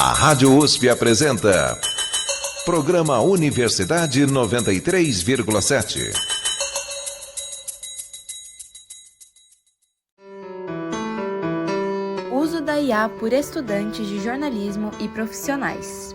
A Rádio USP apresenta Programa Universidade 93,7. Uso da IA por estudantes de jornalismo e profissionais.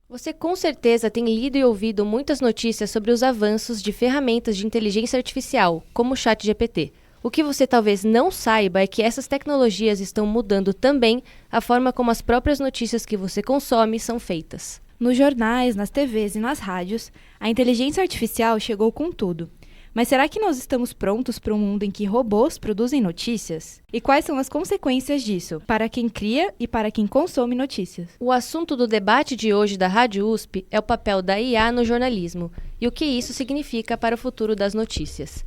Você com certeza tem lido e ouvido muitas notícias sobre os avanços de ferramentas de inteligência artificial, como o ChatGPT. O que você talvez não saiba é que essas tecnologias estão mudando também a forma como as próprias notícias que você consome são feitas. Nos jornais, nas TVs e nas rádios, a inteligência artificial chegou com tudo. Mas será que nós estamos prontos para um mundo em que robôs produzem notícias? E quais são as consequências disso, para quem cria e para quem consome notícias? O assunto do debate de hoje da Rádio USP é o papel da IA no jornalismo e o que isso significa para o futuro das notícias.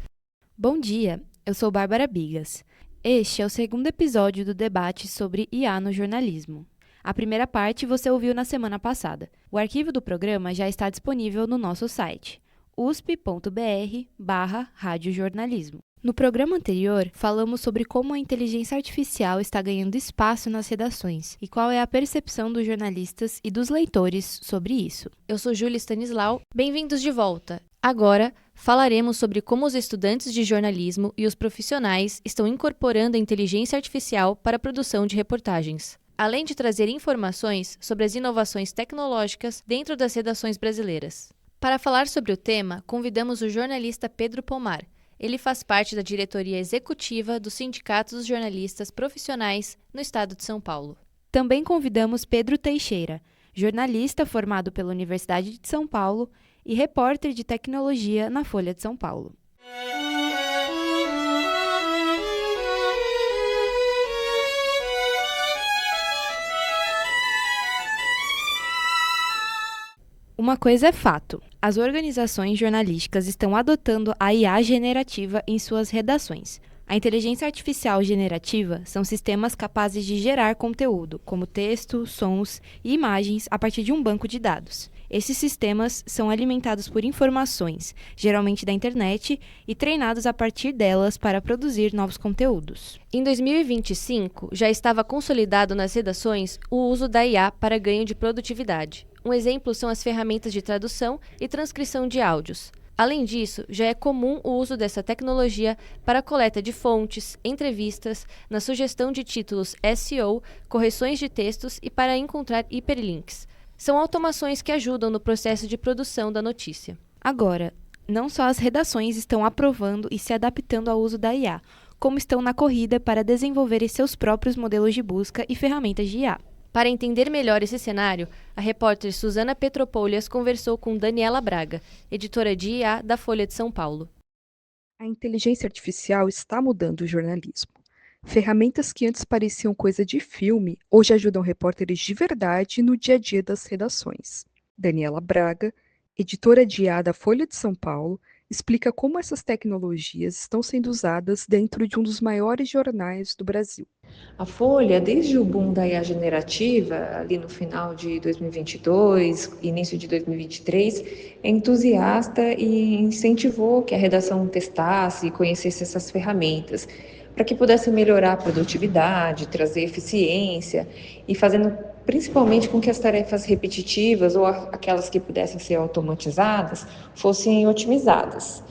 Bom dia, eu sou Bárbara Bigas. Este é o segundo episódio do debate sobre IA no jornalismo. A primeira parte você ouviu na semana passada. O arquivo do programa já está disponível no nosso site, usp.br/radiojornalismo. No programa anterior, falamos sobre como a inteligência artificial está ganhando espaço nas redações e qual é a percepção dos jornalistas e dos leitores sobre isso. Eu sou Júlia Stanislau, bem-vindos de volta. Agora, falaremos sobre como os estudantes de jornalismo e os profissionais estão incorporando a inteligência artificial para a produção de reportagens, além de trazer informações sobre as inovações tecnológicas dentro das redações brasileiras. Para falar sobre o tema, convidamos o jornalista Pedro Pomar. Ele faz parte da diretoria executiva do Sindicato dos Jornalistas Profissionais no estado de São Paulo. Também convidamos Pedro Teixeira, jornalista formado pela Universidade de São Paulo e repórter de tecnologia na Folha de São Paulo. Uma coisa é fato, as organizações jornalísticas estão adotando a IA generativa em suas redações. A inteligência artificial generativa são sistemas capazes de gerar conteúdo, como texto, sons e imagens, a partir de um banco de dados. Esses sistemas são alimentados por informações, geralmente da internet, e treinados a partir delas para produzir novos conteúdos. Em 2025, já estava consolidado nas redações o uso da IA para ganho de produtividade. Um exemplo são as ferramentas de tradução e transcrição de áudios. Além disso, já é comum o uso dessa tecnologia para a coleta de fontes, entrevistas, na sugestão de títulos SEO, correções de textos e para encontrar hiperlinks. São automações que ajudam no processo de produção da notícia. Agora, não só as redações estão aprovando e se adaptando ao uso da IA, como estão na corrida para desenvolverem seus próprios modelos de busca e ferramentas de IA. Para entender melhor esse cenário, a repórter Suzana Petropoulias conversou com Daniela Braga, editora de IA da Folha de São Paulo. A inteligência artificial está mudando o jornalismo. Ferramentas que antes pareciam coisa de filme, hoje ajudam repórteres de verdade no dia a dia das redações. Daniela Braga, editora de IA da Folha de São Paulo, explica como essas tecnologias estão sendo usadas dentro de um dos maiores jornais do Brasil. A Folha, desde o boom da IA generativa, ali no final de 2022, início de 2023, é entusiasta e incentivou que a redação testasse e conhecesse essas ferramentas, para que pudesse melhorar a produtividade, trazer eficiência e fazendo principalmente com que as tarefas repetitivas ou aquelas que pudessem ser automatizadas fossem otimizadas.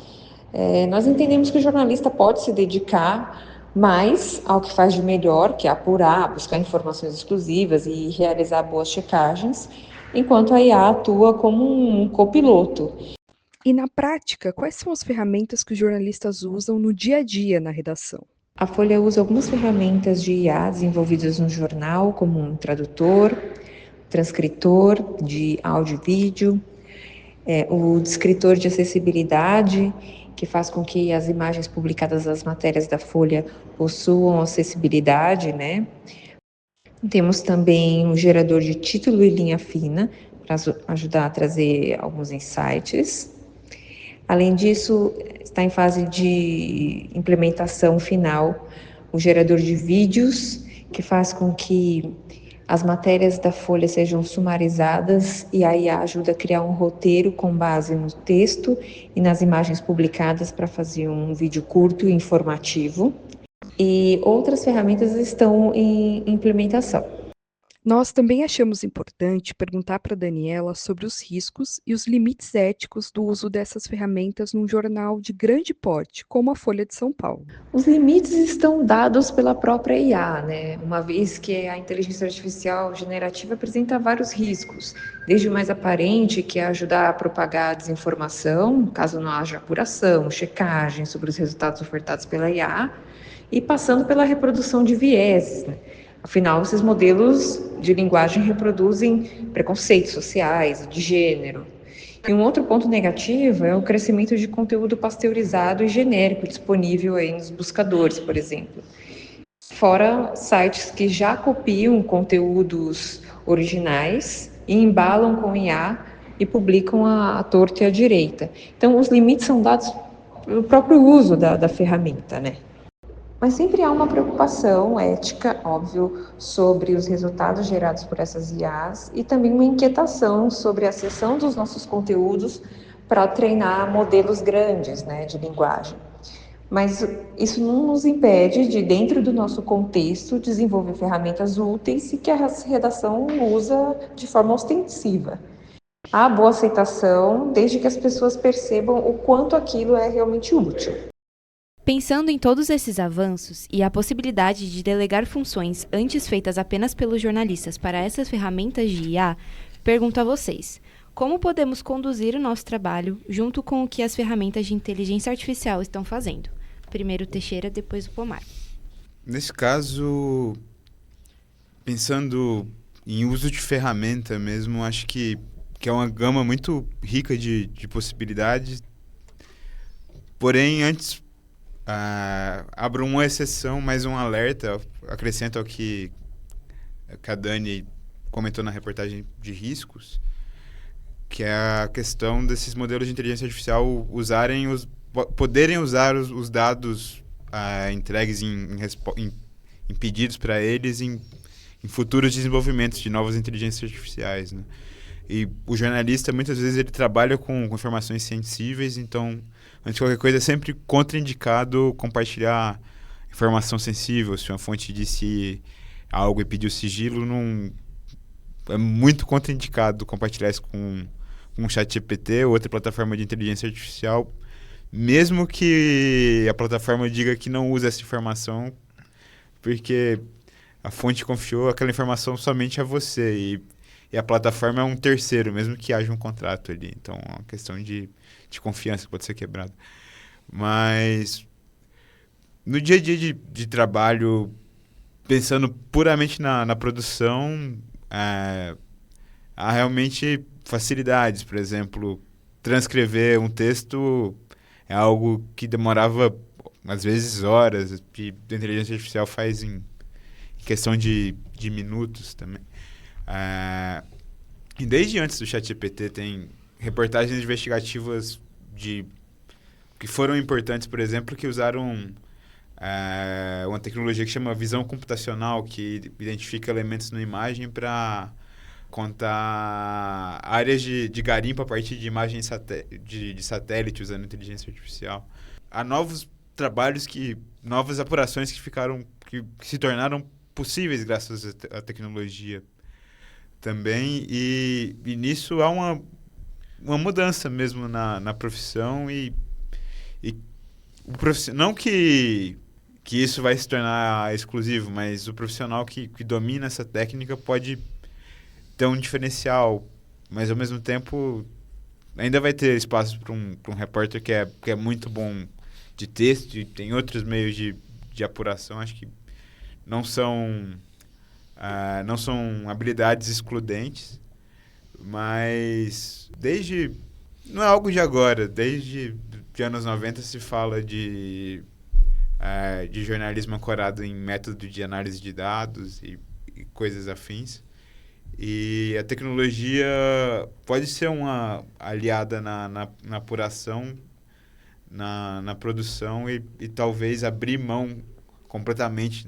Nós entendemos que o jornalista pode se dedicar mais ao que faz de melhor, que é apurar, buscar informações exclusivas e realizar boas checagens, enquanto a IA atua como um copiloto. E na prática, quais são as ferramentas que os jornalistas usam no dia a dia na redação? A Folha usa algumas ferramentas de IA desenvolvidas no jornal, como um tradutor, transcritor de áudio e vídeo, o descritor de acessibilidade, que faz com que as imagens publicadas nas matérias da Folha possuam acessibilidade, né? Temos também o gerador de título e linha fina, para ajudar a trazer alguns insights. Além disso, está em fase de implementação final o gerador de vídeos, que faz com que as matérias da Folha sejam sumarizadas e a IA ajuda a criar um roteiro com base no texto e nas imagens publicadas para fazer um vídeo curto e informativo. E outras ferramentas estão em implementação. Nós também achamos importante perguntar para a Daniela sobre os riscos e os limites éticos do uso dessas ferramentas num jornal de grande porte, como a Folha de São Paulo. Os limites estão dados pela própria IA, né? Uma vez que a inteligência artificial generativa apresenta vários riscos, desde o mais aparente, que é ajudar a propagar a desinformação, caso não haja apuração, checagem sobre os resultados ofertados pela IA, e passando pela reprodução de vieses, né? Afinal, esses modelos de linguagem reproduzem preconceitos sociais, de gênero. E um outro ponto negativo é o crescimento de conteúdo pasteurizado e genérico disponível aí nos buscadores, por exemplo. Fora sites que já copiam conteúdos originais e embalam com IA e publicam à torta e à direita. Então, os limites são dados pelo próprio uso da ferramenta, né? Mas sempre há uma preocupação ética, óbvio, sobre os resultados gerados por essas IAs e também uma inquietação sobre a acessão dos nossos conteúdos para treinar modelos grandes, né, de linguagem. Mas isso não nos impede de, dentro do nosso contexto, desenvolver ferramentas úteis e que a redação usa de forma ostensiva. Há boa aceitação, desde que as pessoas percebam o quanto aquilo é realmente útil. Pensando em todos esses avanços e a possibilidade de delegar funções antes feitas apenas pelos jornalistas para essas ferramentas de IA, pergunto a vocês: como podemos conduzir o nosso trabalho junto com o que as ferramentas de inteligência artificial estão fazendo? Primeiro o Teixeira, depois o Pomar. Nesse caso, pensando em uso de ferramenta mesmo, acho que é uma gama muito rica de possibilidades. Porém, antes, abro uma exceção, mais um alerta, acrescento ao que a Dani comentou na reportagem de riscos, que é a questão desses modelos de inteligência artificial poderem usar os dados entregues em pedidos para eles em futuros desenvolvimentos de novas inteligências artificiais, né? E o jornalista, muitas vezes, ele trabalha com informações sensíveis, então, antes de qualquer coisa, é sempre contraindicado compartilhar informação sensível. Se uma fonte disse algo e pediu sigilo, não é muito contraindicado compartilhar isso com um ChatGPT ou outra plataforma de inteligência artificial, mesmo que a plataforma diga que não usa essa informação, porque a fonte confiou aquela informação somente a você e a plataforma é um terceiro, mesmo que haja um contrato ali. Então, é uma questão de confiança que pode ser quebrada. Mas, no dia a dia de trabalho, pensando puramente na produção, há realmente facilidades. Por exemplo, transcrever um texto é algo que demorava, às vezes, horas. E a inteligência artificial faz em questão de minutos também. E desde antes do ChatGPT tem reportagens investigativas que foram importantes, por exemplo, que usaram uma tecnologia que chama visão computacional, que identifica elementos na imagem para contar áreas de garimpo a partir de imagens de satélite usando inteligência artificial. Há novos trabalhos, novas apurações que se tornaram possíveis graças à tecnologia também, e nisso há uma mudança mesmo na profissão e não que isso vai se tornar exclusivo, mas o profissional que domina essa técnica pode ter um diferencial, mas ao mesmo tempo ainda vai ter espaço para um repórter que é muito bom de texto, e tem outros meios de apuração, acho que não são habilidades excludentes, mas não é algo de agora, desde os anos 90 se fala de jornalismo ancorado em método de análise de dados e coisas afins. E a tecnologia pode ser uma aliada na apuração, na produção e talvez abrir mão completamente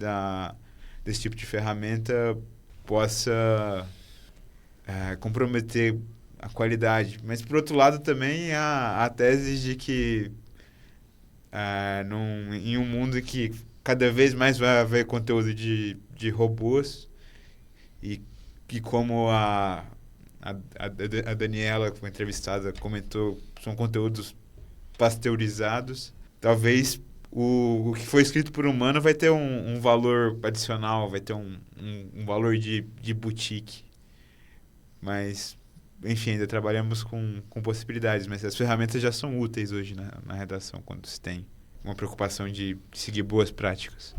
desse tipo de ferramenta possa comprometer a qualidade. Mas, por outro lado, também há teses de que em um mundo em que cada vez mais vai haver conteúdo de robôs e que como a Daniela, que foi entrevistada, comentou, são conteúdos pasteurizados. Talvez o que foi escrito por humano vai ter um valor adicional, vai ter um valor de boutique. Mas, enfim, ainda trabalhamos com possibilidades, mas as ferramentas já são úteis hoje na redação, quando se tem uma preocupação de seguir boas práticas.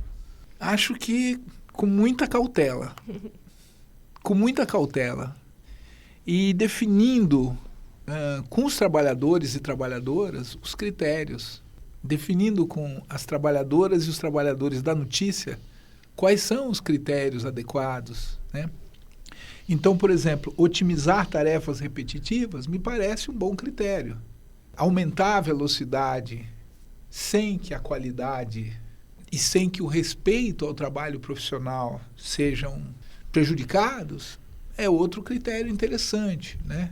Acho que com muita cautela. Com muita cautela. E definindo com os trabalhadores e trabalhadoras os critérios. Definindo com as trabalhadoras e os trabalhadores da notícia quais são os critérios adequados, né? Então, por exemplo, otimizar tarefas repetitivas me parece um bom critério. Aumentar a velocidade sem que a qualidade e sem que o respeito ao trabalho profissional sejam prejudicados é outro critério interessante, né?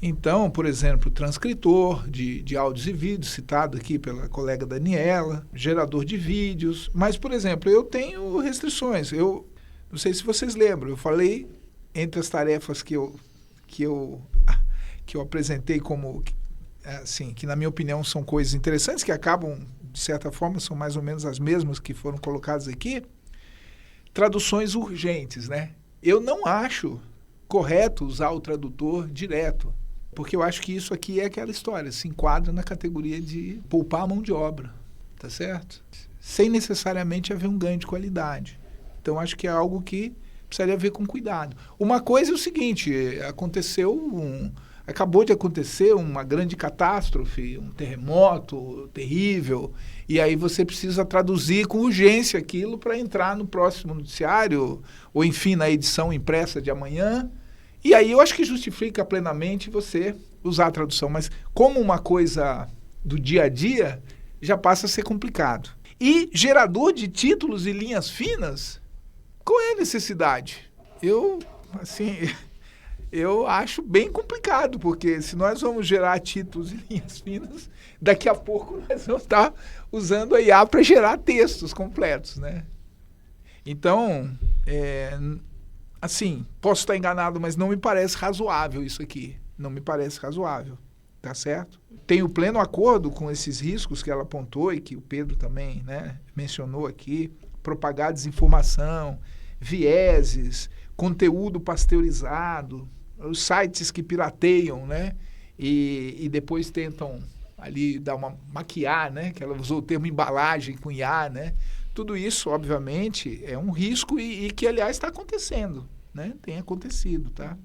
Então, por exemplo, transcritor de áudios e vídeos, citado aqui pela colega Daniela, gerador de vídeos. Mas, por exemplo, eu tenho restrições. Eu não sei se vocês lembram, eu falei entre as tarefas que eu apresentei como, assim, que na minha opinião são coisas interessantes, que acabam, de certa forma, são mais ou menos as mesmas que foram colocadas aqui, traduções urgentes, né? Eu não acho correto usar o tradutor direto, porque eu acho que isso aqui é aquela história, se enquadra na categoria de poupar a mão de obra, tá certo? Sem necessariamente haver um ganho de qualidade. Então, acho que é algo que precisaria ver com cuidado. Uma coisa é o seguinte, acabou de acontecer uma grande catástrofe, um terremoto terrível, e aí você precisa traduzir com urgência aquilo para entrar no próximo noticiário, ou enfim, na edição impressa de amanhã. E aí eu acho que justifica plenamente você usar a tradução, mas como uma coisa do dia a dia, já passa a ser complicado. E gerador de títulos e linhas finas, qual é a necessidade? Eu acho bem complicado, porque se nós vamos gerar títulos e linhas finas, daqui a pouco nós vamos estar usando a IA para gerar textos completos, né? Então, assim, posso estar enganado, mas não me parece razoável isso aqui. Não me parece razoável, tá certo? Tenho pleno acordo com esses riscos que ela apontou e que o Pedro também, né, mencionou aqui. Propagar desinformação, vieses, conteúdo pasteurizado, os sites que pirateiam, né, e depois tentam ali maquiar, né, que ela usou o termo embalagem com IA, né. Tudo isso, obviamente, é um risco e que, aliás, está acontecendo, né? Tem acontecido, tá?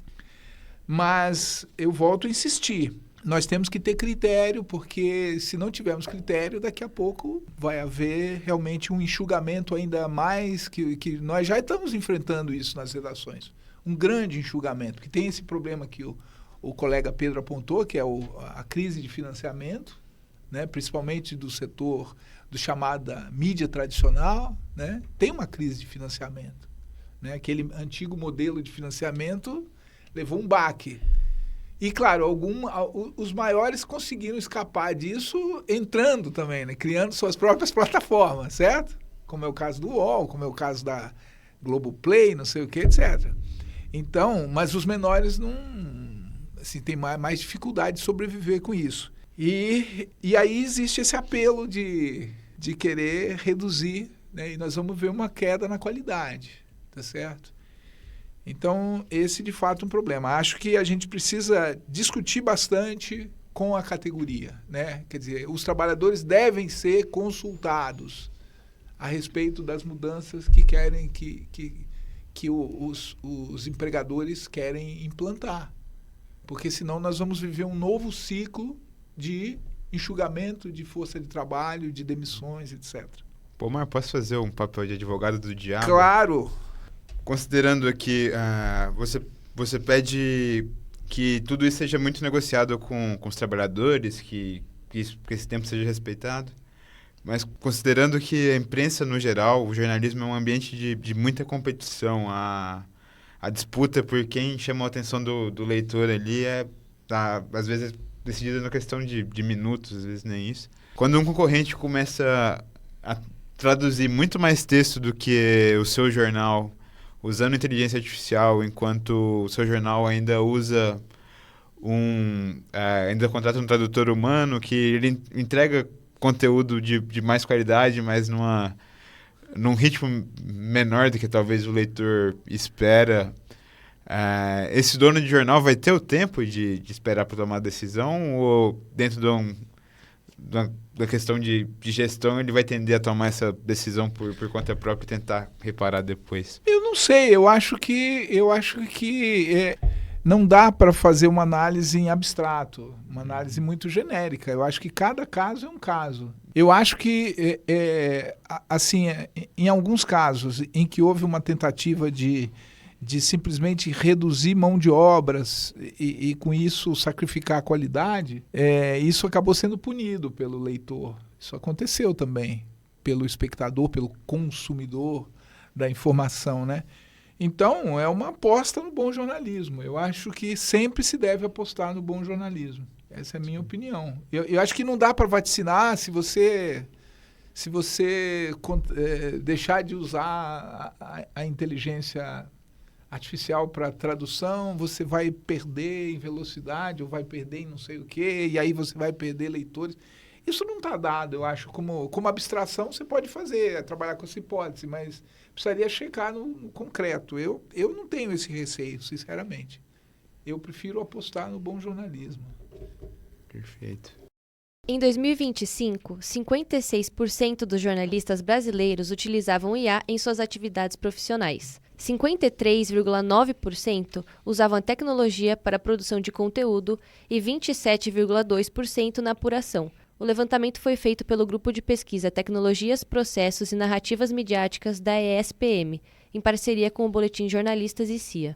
Mas eu volto a insistir. Nós temos que ter critério, porque se não tivermos critério, daqui a pouco vai haver realmente um enxugamento ainda mais, que nós já estamos enfrentando isso nas redações. Um grande enxugamento, que tem esse problema que o colega Pedro apontou, que é a crise de financiamento, né? Principalmente do setor do chamada mídia tradicional, né? Tem uma crise de financiamento, né? Aquele antigo modelo de financiamento levou um baque. E, claro, os maiores conseguiram escapar disso entrando também, né? Criando suas próprias plataformas, certo? Como é o caso do UOL, como é o caso da Globoplay, não sei o que, etc. Então, mas os menores não, assim, têm mais dificuldade de sobreviver com isso. E aí existe esse apelo de querer reduzir, né? E nós vamos ver uma queda na qualidade, tá certo? Então, esse de fato é um problema. Acho que a gente precisa discutir bastante com a categoria, né? Quer dizer, os trabalhadores devem ser consultados a respeito das mudanças que querem que os empregadores querem implantar. Porque senão nós vamos viver um novo ciclo de enxugamento de força de trabalho, de demissões, etc. Pô, mas posso fazer um papel de advogado do diabo? Claro! Considerando aqui, você pede que tudo isso seja muito negociado com os trabalhadores, que esse tempo seja respeitado, mas considerando que a imprensa, no geral, o jornalismo é um ambiente de muita competição, a disputa por quem chama a atenção do leitor ali às vezes, decidida na questão de minutos, às vezes nem isso. Quando um concorrente começa a traduzir muito mais texto do que o seu jornal, usando inteligência artificial enquanto o seu jornal ainda usa ainda contrata um tradutor humano que ele entrega conteúdo de mais qualidade, mas num ritmo menor do que talvez o leitor espera, esse dono de jornal vai ter o tempo de esperar para tomar decisão, ou dentro da questão de gestão ele vai tender a tomar essa decisão por conta própria e tentar reparar depois? Eu não sei, eu acho que não dá para fazer uma análise em abstrato, uma análise muito genérica. Eu acho que cada caso é um caso. Eu acho que, assim, em alguns casos em que houve uma tentativa de simplesmente reduzir mão de obras e com isso sacrificar a qualidade, isso acabou sendo punido pelo leitor. Isso aconteceu também pelo espectador, pelo consumidor da informação, né? Então, é uma aposta no bom jornalismo. Eu acho que sempre se deve apostar no bom jornalismo. Essa é a minha opinião. Eu acho que não dá para vaticinar se você deixar de usar a inteligência artificial para tradução, você vai perder em velocidade ou vai perder em não sei o quê, e aí você vai perder leitores. Isso não está dado, eu acho. Como abstração você pode fazer, trabalhar com essa hipótese, mas precisaria checar no concreto. Eu não tenho esse receio, sinceramente. Eu prefiro apostar no bom jornalismo. Perfeito. Em 2025, 56% dos jornalistas brasileiros utilizavam IA em suas atividades profissionais. 53,9% usavam a tecnologia para a produção de conteúdo e 27,2% na apuração. O levantamento foi feito pelo Grupo de Pesquisa Tecnologias, Processos e Narrativas Midiáticas da ESPM, em parceria com o Boletim Jornalistas e CIA.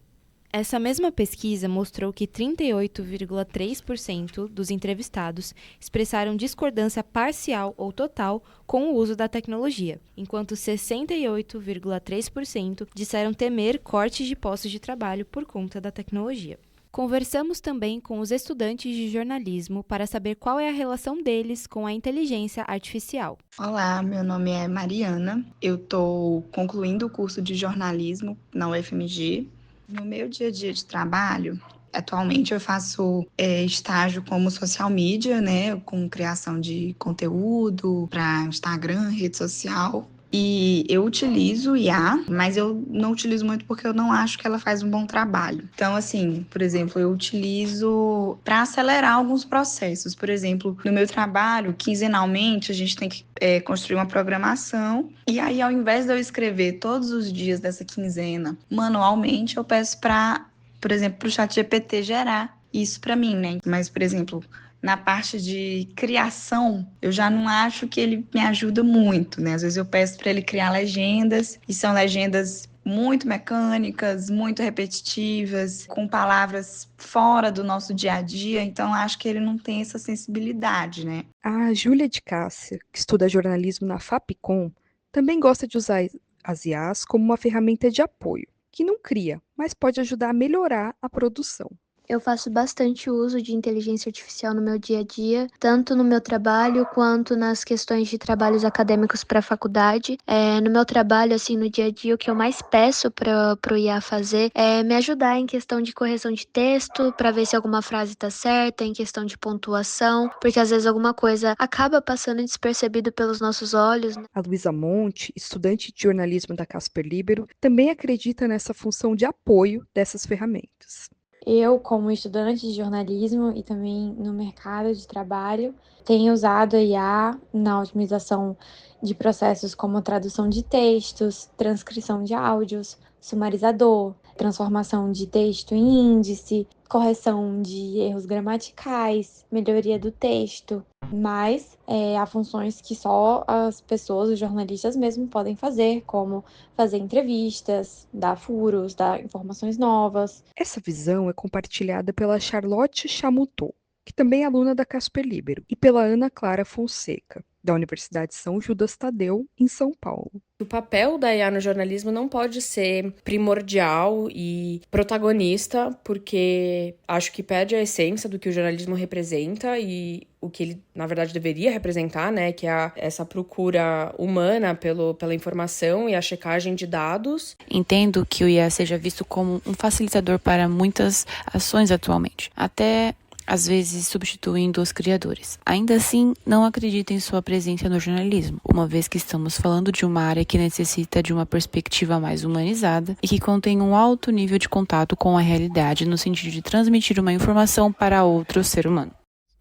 Essa mesma pesquisa mostrou que 38,3% dos entrevistados expressaram discordância parcial ou total com o uso da tecnologia, enquanto 68,3% disseram temer cortes de postos de trabalho por conta da tecnologia. Conversamos também com os estudantes de jornalismo para saber qual é a relação deles com a inteligência artificial. Olá, meu nome é Mariana, eu estou concluindo o curso de jornalismo na UFMG. No meu dia a dia de trabalho, atualmente eu faço estágio como social media, né, com criação de conteúdo para Instagram, rede social. E eu utilizo IA, mas eu não utilizo muito porque eu não acho que ela faz um bom trabalho. Então, assim, por exemplo, eu utilizo para acelerar alguns processos. Por exemplo, no meu trabalho, quinzenalmente, a gente tem que construir uma programação. E aí, ao invés de eu escrever todos os dias dessa quinzena manualmente, eu peço para, por exemplo, para o ChatGPT gerar isso para mim, né? Mas, por exemplo, na parte de criação, eu já não acho que ele me ajuda muito, né? Às vezes eu peço para ele criar legendas, e são legendas muito mecânicas, muito repetitivas, com palavras fora do nosso dia a dia, então acho que ele não tem essa sensibilidade, né? A Júlia de Cássia, que estuda jornalismo na Fapcom, também gosta de usar as IAs como uma ferramenta de apoio, que não cria, mas pode ajudar a melhorar a produção. Eu faço bastante uso de inteligência artificial no meu dia a dia, tanto no meu trabalho quanto nas questões de trabalhos acadêmicos para a faculdade. No meu trabalho, assim, no dia a dia, o que eu mais peço para o IA fazer é me ajudar em questão de correção de texto, para ver se alguma frase está certa, em questão de pontuação, porque às vezes alguma coisa acaba passando despercebido pelos nossos olhos, né? A Luísa Monte, estudante de jornalismo da Casper Libero, também acredita nessa função de apoio dessas ferramentas. Eu, como estudante de jornalismo e também no mercado de trabalho, tenho usado a IA na otimização de processos como tradução de textos, transcrição de áudios, sumarizador, transformação de texto em índice, correção de erros gramaticais, melhoria do texto. Mas há funções que só as pessoas, os jornalistas mesmo, podem fazer, como fazer entrevistas, dar furos, dar informações novas. Essa visão é compartilhada pela Charlotte Chamutot, que também é aluna da Casper Libero, e pela Ana Clara Fonseca. da Universidade São Judas Tadeu, em São Paulo. O papel da IA no jornalismo não pode ser primordial e protagonista, porque acho que perde a essência do que o jornalismo representa e o que ele, na verdade, deveria representar, né? Que é essa procura humana pela informação e a checagem de dados. Entendo que o IA seja visto como um facilitador para muitas ações atualmente, até às vezes substituindo os criadores. Ainda assim, não acredito em sua presença no jornalismo, uma vez que estamos falando de uma área que necessita de uma perspectiva mais humanizada e que contém um alto nível de contato com a realidade no sentido de transmitir uma informação para outro ser humano.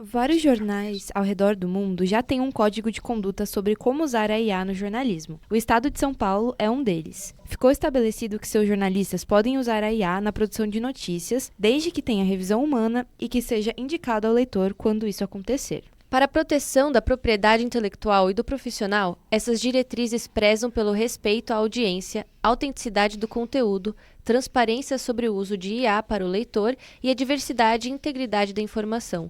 Vários jornais ao redor do mundo já têm um código de conduta sobre como usar a IA no jornalismo. O estado de São Paulo é um deles. Ficou estabelecido que seus jornalistas podem usar a IA na produção de notícias, desde que tenha revisão humana e que seja indicado ao leitor quando isso acontecer. Para a proteção da propriedade intelectual e do profissional, essas diretrizes prezam pelo respeito à audiência, autenticidade do conteúdo, transparência sobre o uso de IA para o leitor e a diversidade e integridade da informação.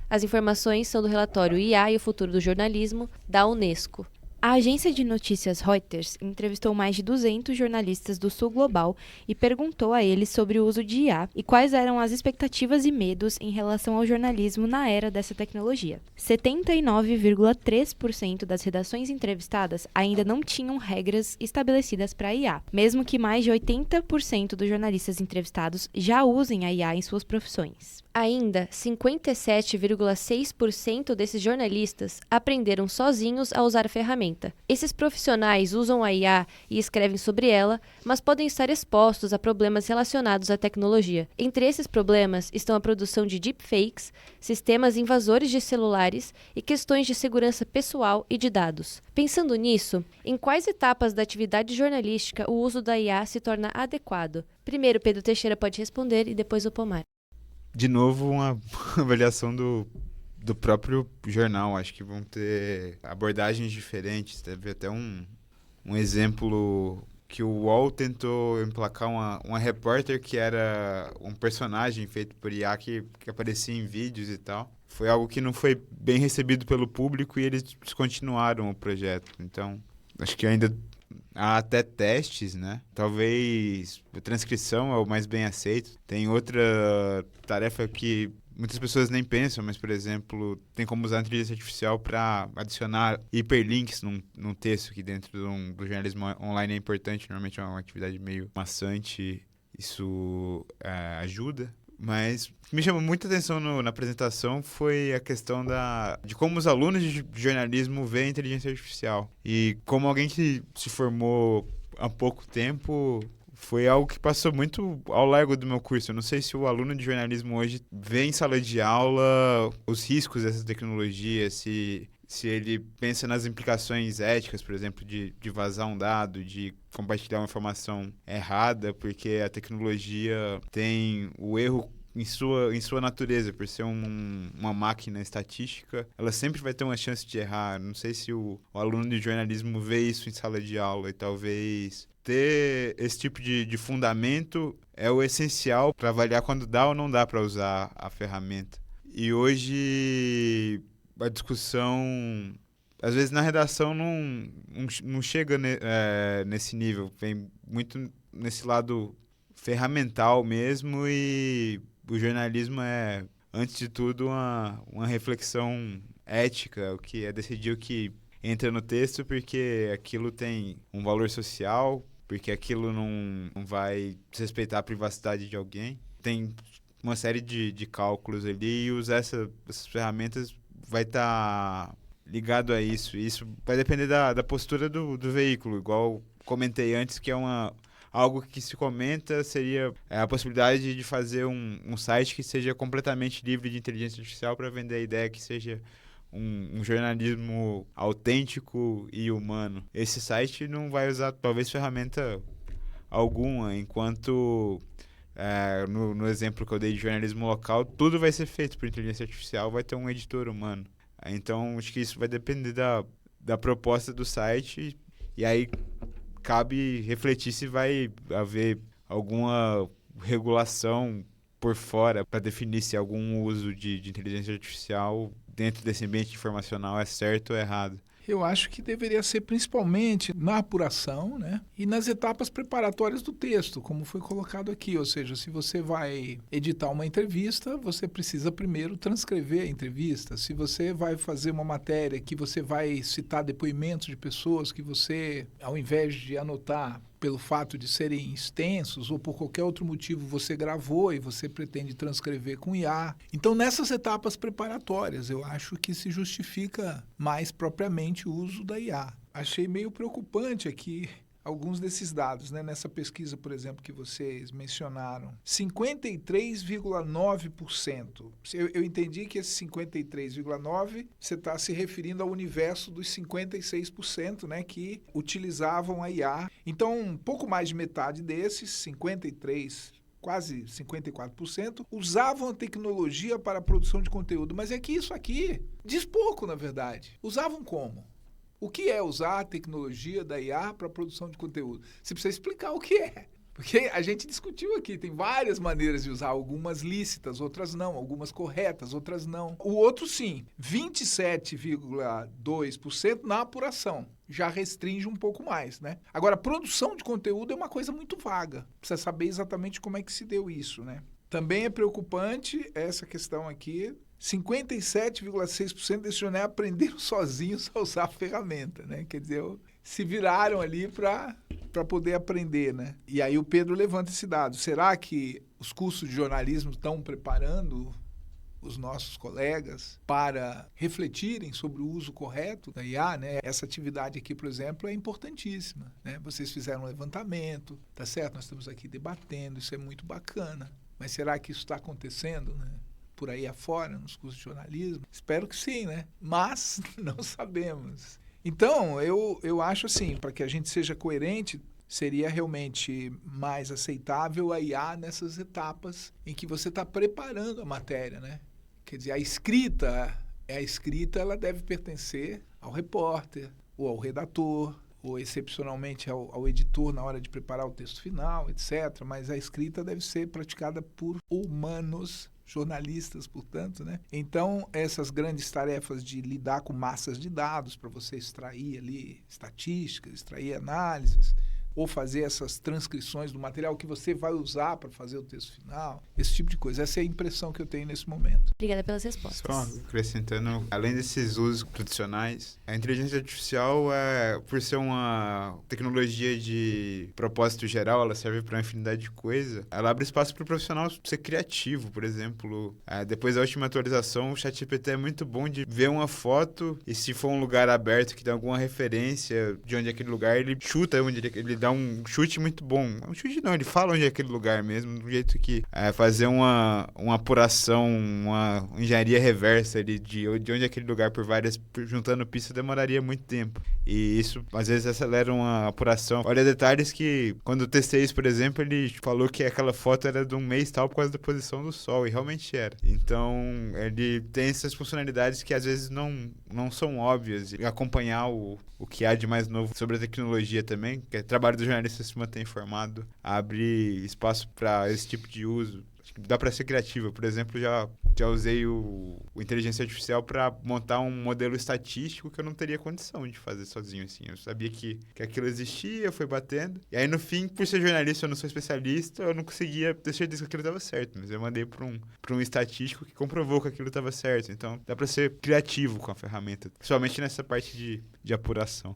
As informações são do relatório IA e o futuro do jornalismo, da Unesco. A agência de notícias Reuters entrevistou mais de 200 jornalistas do Sul Global e perguntou a eles sobre o uso de IA e quais eram as expectativas e medos em relação ao jornalismo na era dessa tecnologia. 79,3% das redações entrevistadas ainda não tinham regras estabelecidas para a IA, mesmo que mais de 80% dos jornalistas entrevistados já usem a IA em suas profissões. Ainda, 57,6% desses jornalistas aprenderam sozinhos a usar a ferramenta. Esses profissionais usam a IA e escrevem sobre ela, mas podem estar expostos a problemas relacionados à tecnologia. Entre esses problemas estão a produção de deepfakes, sistemas invasores de celulares e questões de segurança pessoal e de dados. Pensando nisso, em quais etapas da atividade jornalística o uso da IA se torna adequado? Primeiro, Pedro Teixeira pode responder e depois o Pomar. De novo, uma avaliação do próprio jornal. Acho que vão ter abordagens diferentes. Teve até um exemplo que o UOL tentou emplacar uma repórter que era um personagem feito por IA que aparecia em vídeos e tal. Foi algo que não foi bem recebido pelo público e eles descontinuaram o projeto. Então, acho que ainda há até testes, né? Talvez a transcrição é o mais bem aceito. Tem outra tarefa que muitas pessoas nem pensam, mas, por exemplo, tem como usar a inteligência artificial para adicionar hiperlinks num texto, que dentro do jornalismo online é importante. Normalmente é uma atividade meio maçante, isso ajuda. Mas o que me chamou muita atenção na apresentação foi a questão de como os alunos de jornalismo veem a inteligência artificial. E como alguém que se formou há pouco tempo, foi algo que passou muito ao largo do meu curso. Eu não sei se o aluno de jornalismo hoje vê em sala de aula os riscos dessa tecnologia, se ele pensa nas implicações éticas, por exemplo, de vazar um dado, de compartilhar uma informação errada, porque a tecnologia tem o erro em sua natureza, por ser uma máquina estatística, ela sempre vai ter uma chance de errar. Não sei se o aluno de jornalismo vê isso em sala de aula e talvez ter esse tipo de fundamento é o essencial para avaliar quando dá ou não dá para usar a ferramenta. E hoje a discussão, às vezes na redação não chega nesse nível, vem muito nesse lado ferramental mesmo, e o jornalismo é, antes de tudo, uma reflexão ética, o que é decidir o que entra no texto, porque aquilo tem um valor social, porque aquilo não vai desrespeitar a privacidade de alguém. Tem uma série de cálculos ali, e usar essas ferramentas vai estar ligado a isso. E isso vai depender da postura do veículo, igual comentei antes, que é algo que se comenta seria a possibilidade de fazer um site que seja completamente livre de inteligência artificial para vender a ideia que seja um jornalismo autêntico e humano. Esse site não vai usar, talvez, ferramenta alguma, enquanto no exemplo que eu dei de jornalismo local, tudo vai ser feito por inteligência artificial, vai ter um editor humano. Então, acho que isso vai depender da proposta do site, e aí cabe refletir se vai haver alguma regulação por fora para definir se algum uso de inteligência artificial dentro desse ambiente informacional é certo ou errado. Eu acho que deveria ser principalmente na apuração, né? E nas etapas preparatórias do texto, como foi colocado aqui. Ou seja, se você vai editar uma entrevista, você precisa primeiro transcrever a entrevista. Se você vai fazer uma matéria que você vai citar depoimentos de pessoas que você, ao invés de anotar pelo fato de serem extensos ou por qualquer outro motivo você gravou e você pretende transcrever com IA. Então, nessas etapas preparatórias, eu acho que se justifica mais propriamente o uso da IA. Achei meio preocupante aqui alguns desses dados, né? Nessa pesquisa, por exemplo, que vocês mencionaram. 53,9%. Eu entendi que esse 53,9% você está se referindo ao universo dos 56%, né, que utilizavam a IA. Então, um pouco mais de metade desses, 53%, quase 54%, usavam a tecnologia para a produção de conteúdo. Mas é que isso aqui diz pouco, na verdade. Usavam como? O que é usar a tecnologia da IA para a produção de conteúdo? Você precisa explicar o que é. Porque a gente discutiu aqui, tem várias maneiras de usar, algumas lícitas, outras não, algumas corretas, outras não. O outro sim, 27,2% na apuração. Já restringe um pouco mais, né? Agora, produção de conteúdo é uma coisa muito vaga. Precisa saber exatamente como é que se deu isso, né? Também é preocupante essa questão aqui. 57,6% desses jornais aprenderam sozinhos a usar a ferramenta, né? Quer dizer, se viraram ali para poder aprender, né? E aí o Pedro levanta esse dado. Será que os cursos de jornalismo estão preparando os nossos colegas para refletirem sobre o uso correto da IA, né? Essa atividade aqui, por exemplo, é importantíssima, né? Vocês fizeram um levantamento, tá certo? Nós estamos aqui debatendo, isso é muito bacana. Mas será que isso está acontecendo, né? Por aí afora, nos cursos de jornalismo? Espero que sim, né? Mas não sabemos. Então, eu acho assim, para que a gente seja coerente, seria realmente mais aceitável a IA nessas etapas em que você está preparando a matéria, né? Quer dizer, a escrita, ela deve pertencer ao repórter ou ao redator, ou excepcionalmente ao editor na hora de preparar o texto final, etc. Mas a escrita deve ser praticada por humanos, jornalistas, portanto, né? Então, essas grandes tarefas de lidar com massas de dados para você extrair ali estatísticas, extrair análises, ou fazer essas transcrições do material que você vai usar para fazer o texto final, esse tipo de coisa. Essa é a impressão que eu tenho nesse momento. Obrigada pelas respostas. Só acrescentando, além desses usos tradicionais, a inteligência artificial, por ser uma tecnologia de propósito geral, ela serve para uma infinidade de coisas, ela abre espaço para o profissional ser criativo. Por exemplo, depois da última atualização, o ChatGPT é muito bom de ver uma foto e, se for um lugar aberto que dá alguma referência de onde é aquele lugar, ele chuta onde ele dá um chute muito bom. Um chute não, ele fala onde é aquele lugar mesmo, do jeito que fazer uma apuração, uma engenharia reversa ali de onde é aquele lugar juntando pistas demoraria muito tempo. E isso, às vezes, acelera uma apuração. Olha detalhes que, quando eu testei isso, por exemplo, ele falou que aquela foto era de um mês tal por causa da posição do sol, e realmente era. Então, ele tem essas funcionalidades que, às vezes, não são óbvias. E acompanhar o que há de mais novo sobre a tecnologia também, que é trabalho do jornalista se manter informado, abre espaço para esse tipo de uso. Acho que dá para ser criativo. Por exemplo, já usei o inteligência artificial para montar um modelo estatístico que eu não teria condição de fazer sozinho, assim. Eu sabia que aquilo existia, fui batendo. E aí, no fim, por ser jornalista, eu não sou especialista, eu não conseguia ter certeza que aquilo estava certo. Mas eu mandei para um estatístico que comprovou que aquilo estava certo. Então, dá para ser criativo com a ferramenta, principalmente nessa parte de apuração.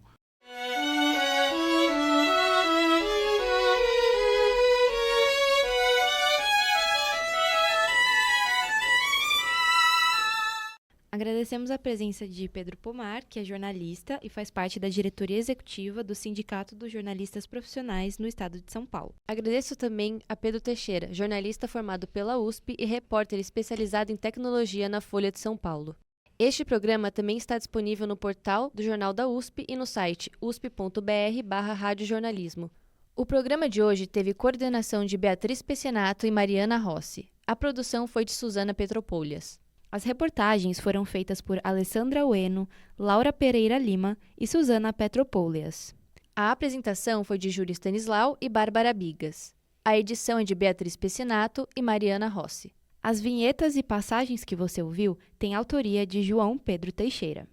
Agradecemos a presença de Pedro Pomar, que é jornalista e faz parte da diretoria executiva do Sindicato dos Jornalistas Profissionais no estado de São Paulo. Agradeço também a Pedro Teixeira, jornalista formado pela USP e repórter especializado em tecnologia na Folha de São Paulo. Este programa também está disponível no portal do Jornal da USP e no site usp.br/radiojornalismo. O programa de hoje teve coordenação de Beatriz Pecinato e Mariana Rossi. A produção foi de Suzana Petropoulias. As reportagens foram feitas por Alessandra Ueno, Laura Pereira Lima e Suzana Petropoulias. A apresentação foi de Júlia Stanislau e Bárbara Bigas. A edição é de Beatriz Pecinato e Mariana Rossi. As vinhetas e passagens que você ouviu têm autoria de João Pedro Teixeira.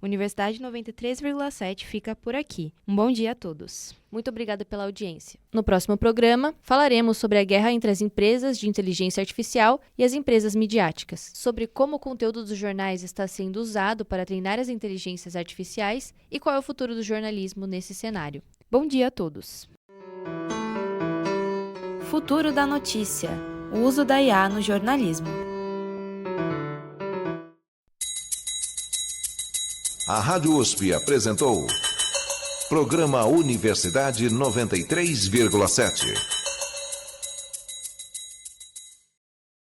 Universidade 93,7 fica por aqui. Um bom dia a todos. Muito obrigada pela audiência. No próximo programa, falaremos sobre a guerra entre as empresas de inteligência artificial e as empresas midiáticas, sobre como o conteúdo dos jornais está sendo usado para treinar as inteligências artificiais e qual é o futuro do jornalismo nesse cenário. Bom dia a todos. Futuro da notícia. O uso da IA no jornalismo. A Rádio USP apresentou Programa Universidade 93,7.